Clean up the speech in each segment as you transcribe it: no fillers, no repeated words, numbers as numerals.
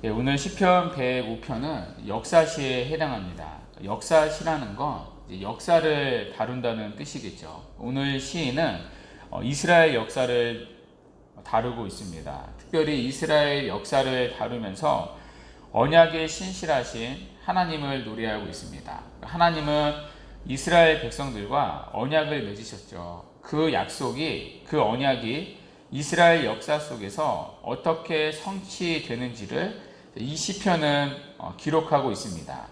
예, 오늘 시편 105편은 역사시에 해당합니다. 역사시라는 건 이제 역사를 다룬다는 뜻이겠죠. 오늘 시인은 이스라엘 역사를 다루고 있습니다. 특별히 이스라엘 역사를 다루면서 언약의 신실하신 하나님을 노래하고 있습니다. 하나님은 이스라엘 백성들과 언약을 맺으셨죠. 그 약속이, 그 언약이 이스라엘 역사 속에서 어떻게 성취되는지를 이 시편은 기록하고 있습니다.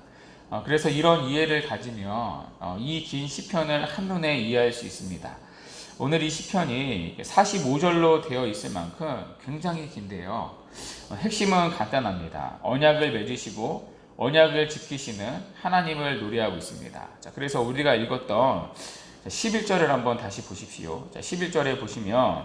그래서 이런 이해를 가지면 이 긴 시편을 한눈에 이해할 수 있습니다. 오늘 이 시편이 45절로 되어 있을 만큼 굉장히 긴데요. 핵심은 간단합니다. 언약을 맺으시고 언약을 지키시는 하나님을 노래하고 있습니다. 자, 그래서 우리가 읽었던 11절을 한번 다시 보십시오. 자, 11절에 보시면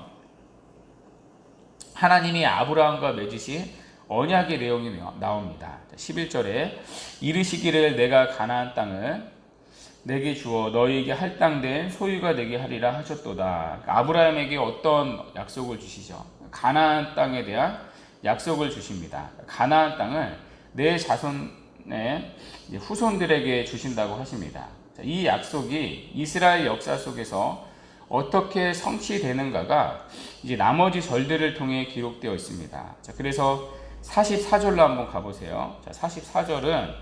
하나님이 아브라함과 맺으신 언약의 내용이 나옵니다. 11절에 이르시기를 내가 가나안 땅을 내게 주어 너희에게 할당된 소유가 되게 하리라 하셨도다. 아브라함에게 어떤 약속을 주시죠? 가나안 땅에 대한 약속을 주십니다. 가나안 땅을 내 자손의 후손들에게 주신다고 하십니다. 이 약속이 이스라엘 역사 속에서 어떻게 성취되는가가 이제 나머지 절들을 통해 기록되어 있습니다. 자, 그래서 44절로 한번 가보세요. 자, 44절은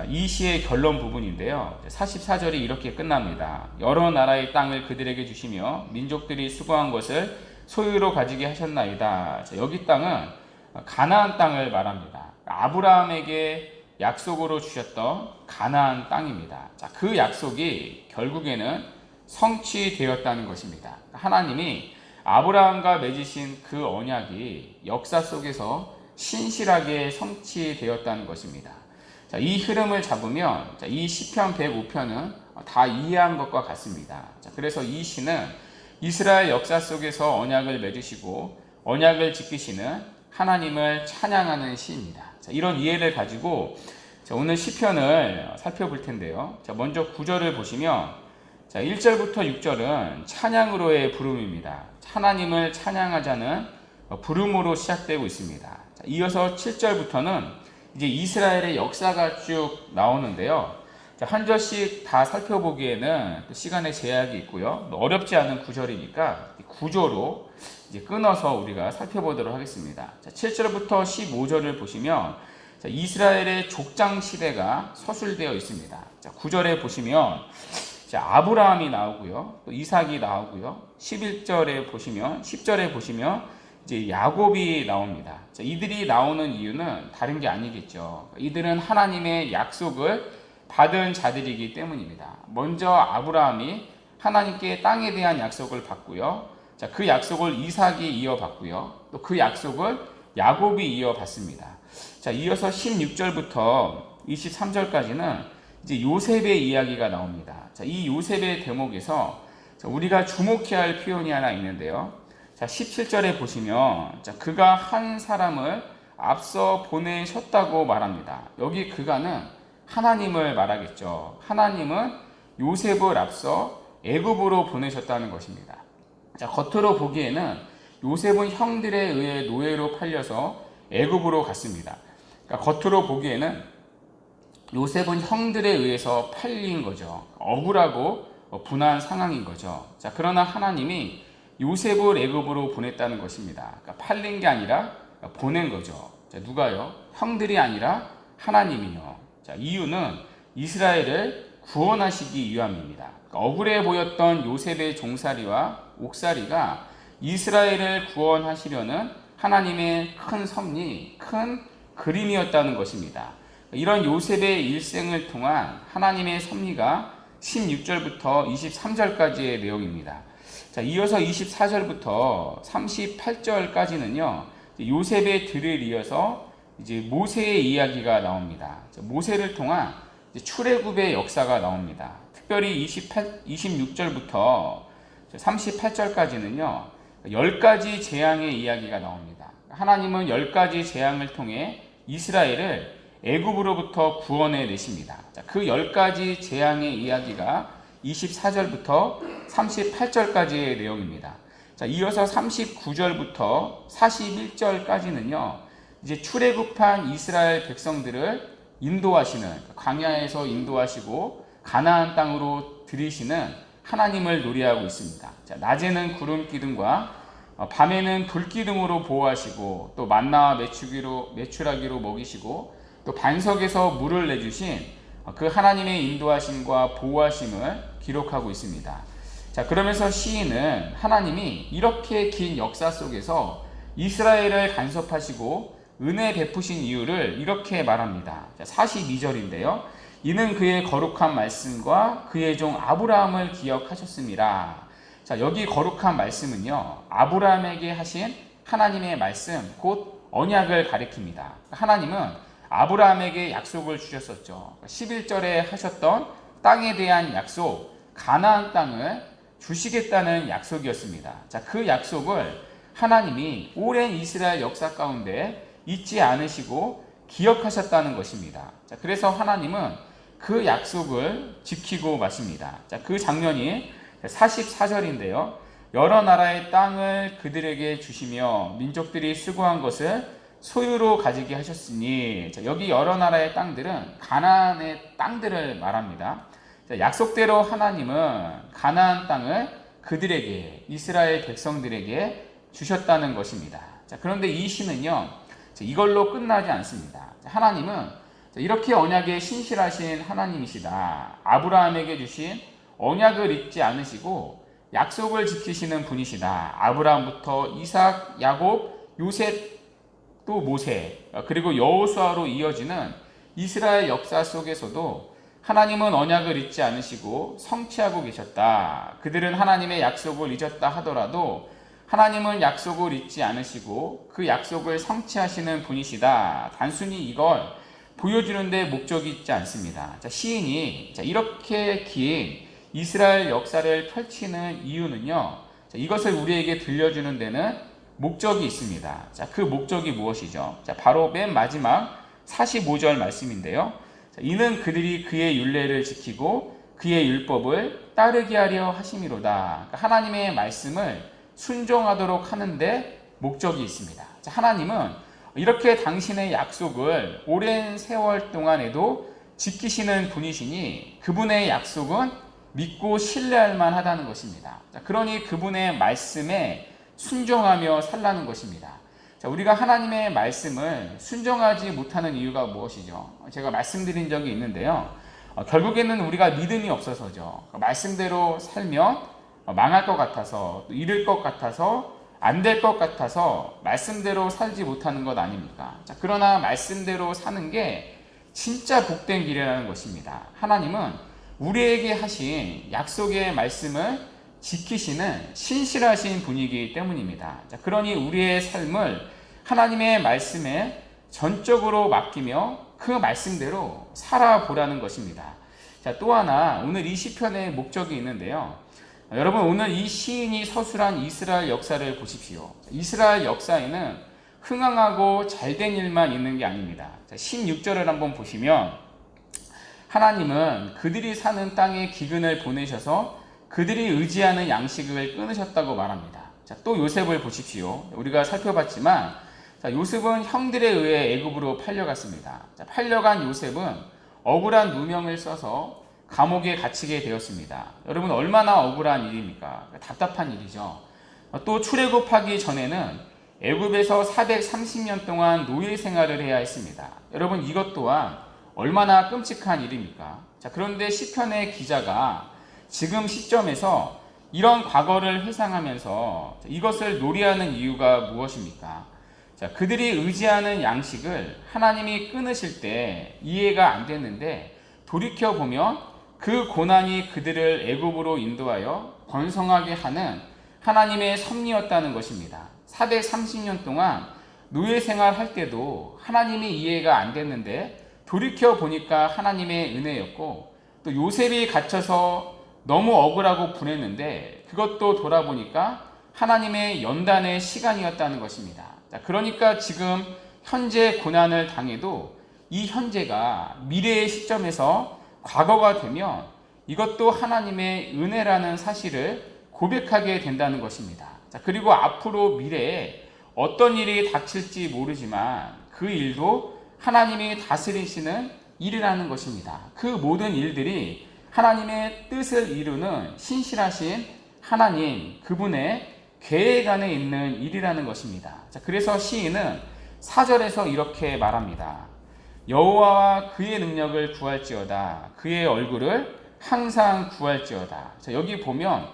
이 시의 결론 부분인데요. 44절이 이렇게 끝납니다. 여러 나라의 땅을 그들에게 주시며 민족들이 수고한 것을 소유로 가지게 하셨나이다. 자, 여기 땅은 가나안 땅을 말합니다. 아브라함에게 약속으로 주셨던 가나안 땅입니다. 자, 그 약속이 결국에는 성취되었다는 것입니다. 하나님이 아브라함과 맺으신 그 언약이 역사 속에서 신실하게 성취되었다는 것입니다. 자, 이 흐름을 잡으면 이 시편 105편은 다 이해한 것과 같습니다. 자, 그래서 이 시는 이스라엘 역사 속에서 언약을 맺으시고 언약을 지키시는 하나님을 찬양하는 시입니다. 자, 이런 이해를 가지고 오늘 시편을 살펴볼 텐데요. 자, 먼저 9절을 보시면 1절부터 6절은 찬양으로의 부름입니다. 하나님을 찬양하자는 부름으로 시작되고 있습니다. 이어서 7절부터는 이제 이스라엘의 역사가 쭉 나오는데요. 한 절씩 다 살펴보기에는 시간의 제약이 있고요. 어렵지 않은 구절이니까 구조로 이제 끊어서 우리가 살펴보도록 하겠습니다. 7절부터 15절을 보시면 이스라엘의 족장 시대가 서술되어 있습니다. 9절에 보시면 아브라함이 나오고요. 또 이삭이 나오고요. 11절에 보시면 10절에 보시면 이제 야곱이 나옵니다. 이들이 나오는 이유는 다른 게 아니겠죠. 이들은 하나님의 약속을 받은 자들이기 때문입니다. 먼저 아브라함이 하나님께 땅에 대한 약속을 받고요. 그 약속을 이삭이 이어받고요. 또 그 약속을 야곱이 이어받습니다. 이어서 16절부터 23절까지는 이제 요셉의 이야기가 나옵니다. 이 요셉의 대목에서 우리가 주목해야 할 표현이 하나 있는데요. 17절에 보시면 그가 한 사람을 앞서 보내셨다고 말합니다. 여기 그가는 하나님을 말하겠죠. 하나님은 요셉을 앞서 애굽으로 보내셨다는 것입니다. 겉으로 보기에는 요셉은 형들에 의해 노예로 팔려서 애굽으로 갔습니다. 겉으로 보기에는 요셉은 형들에 의해서 팔린 거죠. 억울하고 분한 상황인 거죠. 그러나 하나님이 요셉을 애굽으로 보냈다는 것입니다. 팔린 게 아니라 보낸 거죠. 누가요? 형들이 아니라 하나님이요. 이유는 이스라엘을 구원하시기 위함입니다. 억울해 보였던 요셉의 종살이와 옥살이가 이스라엘을 구원하시려는 하나님의 큰 섭리, 큰 그림이었다는 것입니다. 이런 요셉의 일생을 통한 하나님의 섭리가 16절부터 23절까지의 내용입니다. 이어서 24절부터 38절까지는요, 요셉의 들을 이어서 이제 모세의 이야기가 나옵니다. 모세를 통한 출애굽의 역사가 나옵니다. 특별히 26절부터 38절까지는요, 10가지 재앙의 이야기가 나옵니다. 하나님은 10가지 재앙을 통해 이스라엘을 애굽으로부터 구원해 내십니다. 그 10가지 재앙의 이야기가 24절부터 38절까지의 내용입니다. 이어서 39절부터 41절까지는요, 이제 출애굽한 이스라엘 백성들을 인도하시는, 광야에서 인도하시고 가나안 땅으로 들이시는 하나님을 노래하고 있습니다. 자, 낮에는 구름 기둥과 밤에는 불 기둥으로 보호하시고 또 만나와 메추라기로 먹이시고 또 반석에서 물을 내주신 그 하나님의 인도하심과 보호하심을 기록하고 있습니다. 자, 그러면서 시인은 하나님이 이렇게 긴 역사 속에서 이스라엘을 간섭하시고 은혜 베푸신 이유를 이렇게 말합니다. 42절인데요. 이는 그의 거룩한 말씀과 그의 종 아브라함을 기억하셨습니다. 자, 여기 거룩한 말씀은요, 아브라함에게 하신 하나님의 말씀, 곧 언약을 가리킵니다. 하나님은 아브라함에게 약속을 주셨었죠. 11절에 하셨던 땅에 대한 약속, 가나안 땅을 주시겠다는 약속이었습니다. 자, 그 약속을 하나님이 오랜 이스라엘 역사 가운데 잊지 않으시고 기억하셨다는 것입니다. 자, 그래서 하나님은 그 약속을 지키고 마십니다. 자, 그 장면이 44절인데요. 여러 나라의 땅을 그들에게 주시며 민족들이 수고한 것을 소유로 가지게 하셨으니, 자, 여기 여러 나라의 땅들은 가나안의 땅들을 말합니다. 자, 약속대로 하나님은 가나안 땅을 그들에게, 이스라엘 백성들에게 주셨다는 것입니다. 자, 그런데 이 시는요, 이걸로 끝나지 않습니다. 하나님은 이렇게 언약에 신실하신 하나님이시다. 아브라함에게 주신 언약을 잊지 않으시고 약속을 지키시는 분이시다. 아브라함부터 이삭, 야곱, 요셉, 또 모세, 그리고 여호수아로 이어지는 이스라엘 역사 속에서도 하나님은 언약을 잊지 않으시고 성취하고 계셨다. 그들은 하나님의 약속을 잊었다 하더라도 하나님은 약속을 잊지 않으시고 그 약속을 성취하시는 분이시다. 단순히 이걸 보여주는 데 목적이 있지 않습니다. 자, 시인이 이렇게 긴 이스라엘 역사를 펼치는 이유는요, 이것을 우리에게 들려주는 데는 목적이 있습니다. 자, 그 목적이 무엇이죠? 자, 바로 맨 마지막 45절 말씀인데요. 자, 이는 그들이 그의 율례를 지키고 그의 율법을 따르게 하려 하심이로다. 그러니까 하나님의 말씀을 순종하도록 하는데 목적이 있습니다. 자, 하나님은 이렇게 당신의 약속을 오랜 세월 동안에도 지키시는 분이시니 그분의 약속은 믿고 신뢰할 만하다는 것입니다. 자, 그러니 그분의 말씀에 순종하며 살라는 것입니다. 자, 우리가 하나님의 말씀을 순종하지 못하는 이유가 무엇이죠? 제가 말씀드린 적이 있는데요. 결국에는 우리가 믿음이 없어서죠. 말씀대로 살면 망할 것 같아서, 잃을 것 같아서, 안 될 것 같아서 말씀대로 살지 못하는 것 아닙니까? 자, 그러나 말씀대로 사는 게 진짜 복된 길이라는 것입니다. 하나님은 우리에게 하신 약속의 말씀을 지키시는 신실하신 분이기 때문입니다. 자, 그러니 우리의 삶을 하나님의 말씀에 전적으로 맡기며 그 말씀대로 살아보라는 것입니다. 자, 또 하나 오늘 이 시편의 목적이 있는데요. 여러분, 오늘 이 시인이 서술한 이스라엘 역사를 보십시오. 이스라엘 역사에는 흥황하고 잘된 일만 있는 게 아닙니다. 16절을 한번 보시면 하나님은 그들이 사는 땅에 기근을 보내셔서 그들이 의지하는 양식을 끊으셨다고 말합니다. 자, 또 요셉을 보십시오. 우리가 살펴봤지만 요셉은 형들에 의해 애굽으로 팔려갔습니다. 자, 팔려간 요셉은 억울한 누명을 써서 감옥에 갇히게 되었습니다. 여러분, 얼마나 억울한 일입니까? 답답한 일이죠. 또 출애굽하기 전에는 애굽에서 430년 동안 노예 생활을 해야 했습니다. 여러분, 이것 또한 얼마나 끔찍한 일입니까? 자, 그런데 시편의 기자가 지금 시점에서 이런 과거를 회상하면서 이것을 노래하는 이유가 무엇입니까? 자, 그들이 의지하는 양식을 하나님이 끊으실 때 이해가 안 됐는데 돌이켜보면 그 고난이 그들을 애굽으로 인도하여 번성하게 하는 하나님의 섭리였다는 것입니다. 430년 동안 노예 생활할 때도 하나님이 이해가 안 됐는데 돌이켜보니까 하나님의 은혜였고, 또 요셉이 갇혀서 너무 억울하고 분했는데 그것도 돌아보니까 하나님의 연단의 시간이었다는 것입니다. 자, 그러니까 지금 현재 고난을 당해도 이 현재가 미래의 시점에서 과거가 되면 이것도 하나님의 은혜라는 사실을 고백하게 된다는 것입니다. 자, 그리고 앞으로 미래에 어떤 일이 닥칠지 모르지만 그 일도 하나님이 다스리시는 일이라는 것입니다. 그 모든 일들이 하나님의 뜻을 이루는 신실하신 하나님, 그분의 계획 안에 있는 일이라는 것입니다. 자, 그래서 시인은 4절에서 이렇게 말합니다. 여호와와 그의 능력을 구할지어다. 그의 얼굴을 항상 구할지어다. 자, 여기 보면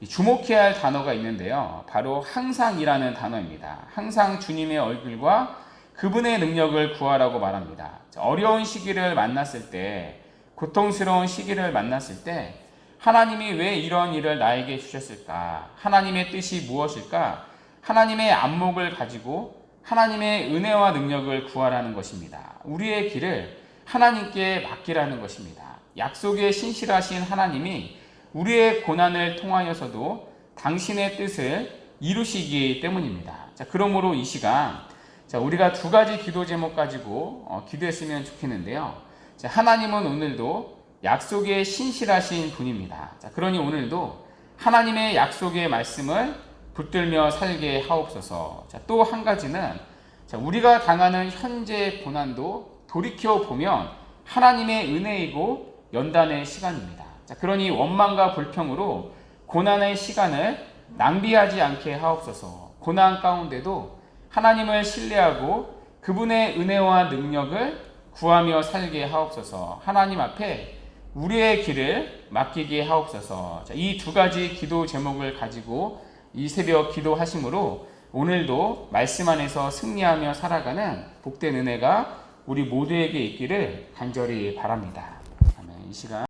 주목해야 할 단어가 있는데요. 바로 항상이라는 단어입니다. 항상 주님의 얼굴과 그분의 능력을 구하라고 말합니다. 자, 어려운 시기를 만났을 때, 고통스러운 시기를 만났을 때 하나님이 왜 이런 일을 나에게 주셨을까? 하나님의 뜻이 무엇일까? 하나님의 안목을 가지고 하나님의 은혜와 능력을 구하라는 것입니다. 우리의 길을 하나님께 맡기라는 것입니다. 약속에 신실하신 하나님이 우리의 고난을 통하여서도 당신의 뜻을 이루시기 때문입니다. 자, 그러므로 이 시간 우리가 두 가지 기도 제목 가지고 기도했으면 좋겠는데요. 자, 하나님은 오늘도 약속에 신실하신 분입니다. 자, 그러니 오늘도 하나님의 약속의 말씀을 붙들며 살게 하옵소서. 자, 또 한 가지는 우리가 당하는 현재 고난도 돌이켜 보면 하나님의 은혜이고 연단의 시간입니다. 자, 그러니 원망과 불평으로 고난의 시간을 낭비하지 않게 하옵소서. 고난 가운데도 하나님을 신뢰하고 그분의 은혜와 능력을 구하며 살게 하옵소서. 하나님 앞에 우리의 길을 맡기게 하옵소서. 이 두 가지 기도 제목을 가지고 이 새벽 기도하심으로 오늘도 말씀 안에서 승리하며 살아가는 복된 은혜가 우리 모두에게 있기를 간절히 바랍니다. 아멘. 이 시간